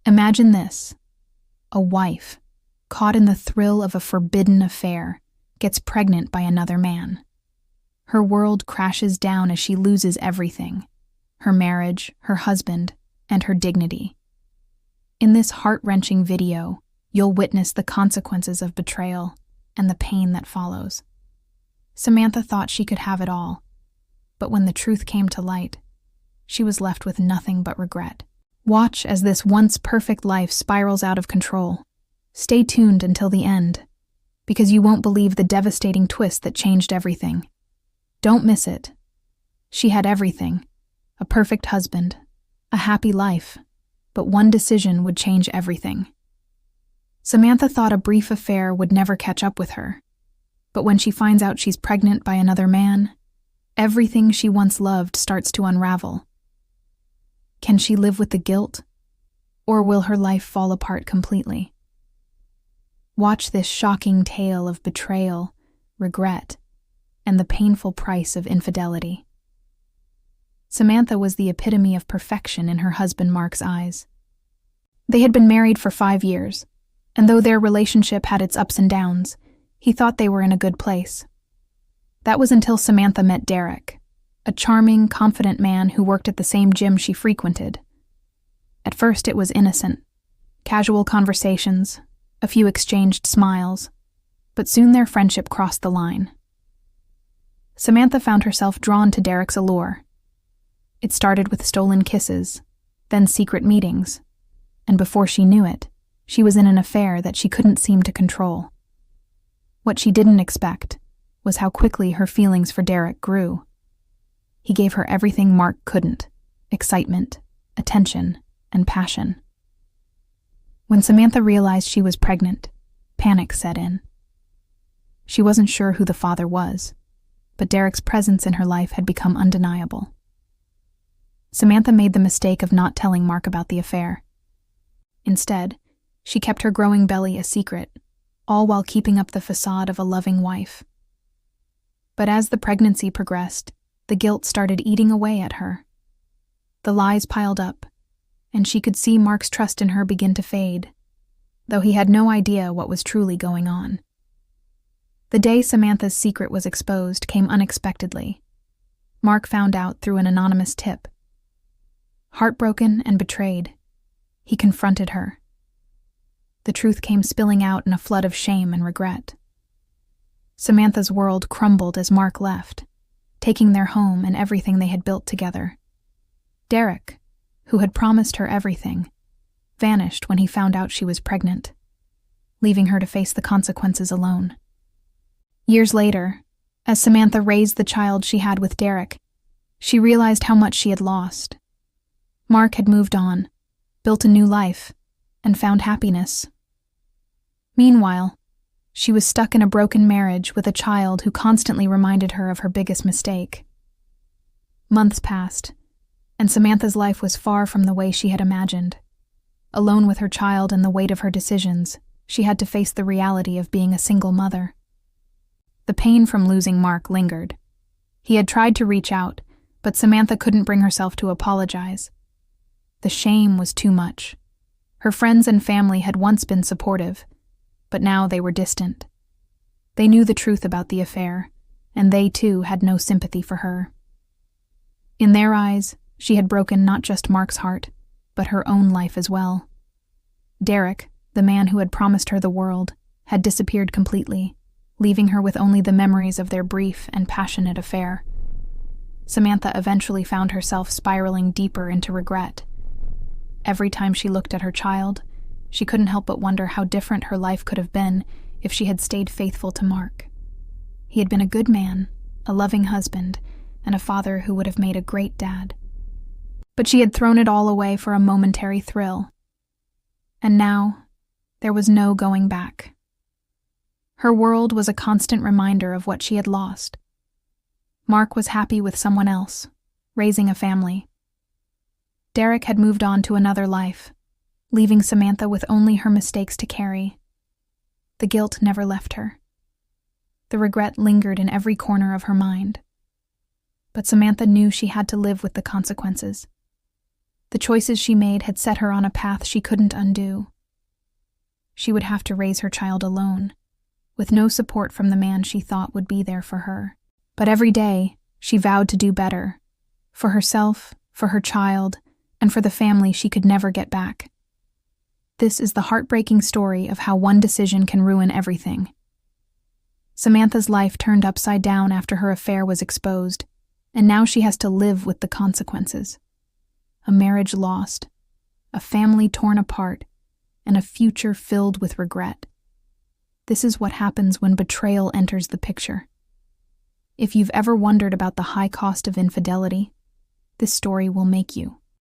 Imagine this: a wife, caught in the thrill of a forbidden affair, gets pregnant by another man. Her world crashes down as she loses everything: her marriage, her husband, and her dignity. In this heart-wrenching video, you'll witness the consequences of betrayal and the pain that follows. Samantha thought she could have it all, but when the truth came to light, she was left with nothing but regret. Watch as this once perfect life spirals out of control. Stay tuned until the end, because you won't believe the devastating twist that changed everything. Don't miss it. She had everything: a perfect husband, a happy life, but one decision would change everything. Samantha thought a brief affair would never catch up with her, but when she finds out she's pregnant by another man, everything she once loved starts to unravel. Can she live with the guilt, or will her life fall apart completely? Watch this shocking tale of betrayal, regret, and the painful price of infidelity. Samantha was the epitome of perfection in her husband Mark's eyes. They had been married for 5 years, and though their relationship had its ups and downs, he thought they were in a good place. That was until Samantha met Derek, a charming, confident man who worked at the same gym she frequented. At first it was innocent: casual conversations, a few exchanged smiles, but soon their friendship crossed the line. Samantha found herself drawn to Derek's allure. It started with stolen kisses, then secret meetings, and before she knew it, she was in an affair that she couldn't seem to control. What she didn't expect was how quickly her feelings for Derek grew. He gave her everything Mark couldn't: excitement, attention, and passion. When Samantha realized she was pregnant, panic set in. She wasn't sure who the father was, but Derek's presence in her life had become undeniable. Samantha made the mistake of not telling Mark about the affair. Instead, she kept her growing belly a secret, all while keeping up the facade of a loving wife. But as the pregnancy progressed, the guilt started eating away at her. The lies piled up, and she could see Mark's trust in her begin to fade, though he had no idea what was truly going on. The day Samantha's secret was exposed came unexpectedly. Mark found out through an anonymous tip. Heartbroken and betrayed, he confronted her. The truth came spilling out in a flood of shame and regret. Samantha's world crumbled as Mark left, taking their home and everything they had built together. Derek, who had promised her everything, vanished when he found out she was pregnant, leaving her to face the consequences alone. Years later, as Samantha raised the child she had with Derek, she realized how much she had lost. Mark had moved on, built a new life, and found happiness. Meanwhile, she was stuck in a broken marriage with a child who constantly reminded her of her biggest mistake. Months passed, and Samantha's life was far from the way she had imagined. Alone with her child and the weight of her decisions, she had to face the reality of being a single mother. The pain from losing Mark lingered. He had tried to reach out, but Samantha couldn't bring herself to apologize. The shame was too much. Her friends and family had once been supportive, but now they were distant. They knew the truth about the affair, and they too had no sympathy for her. In their eyes, she had broken not just Mark's heart, but her own life as well. Derek, the man who had promised her the world, had disappeared completely, leaving her with only the memories of their brief and passionate affair. Samantha eventually found herself spiraling deeper into regret. Every time she looked at her child, she couldn't help but wonder how different her life could have been if she had stayed faithful to Mark. He had been a good man, a loving husband, and a father who would have made a great dad. But she had thrown it all away for a momentary thrill. And now, there was no going back. Her world was a constant reminder of what she had lost. Mark was happy with someone else, raising a family. Derek had moved on to another life, leaving Samantha with only her mistakes to carry. The guilt never left her. The regret lingered in every corner of her mind. But Samantha knew she had to live with the consequences. The choices she made had set her on a path she couldn't undo. She would have to raise her child alone, with no support from the man she thought would be there for her. But every day, she vowed to do better, for herself, for her child, and for the family she could never get back. This is the heartbreaking story of how one decision can ruin everything. Samantha's life turned upside down after her affair was exposed, and now she has to live with the consequences. A marriage lost, a family torn apart, and a future filled with regret. This is what happens when betrayal enters the picture. If you've ever wondered about the high cost of infidelity, this story will make you.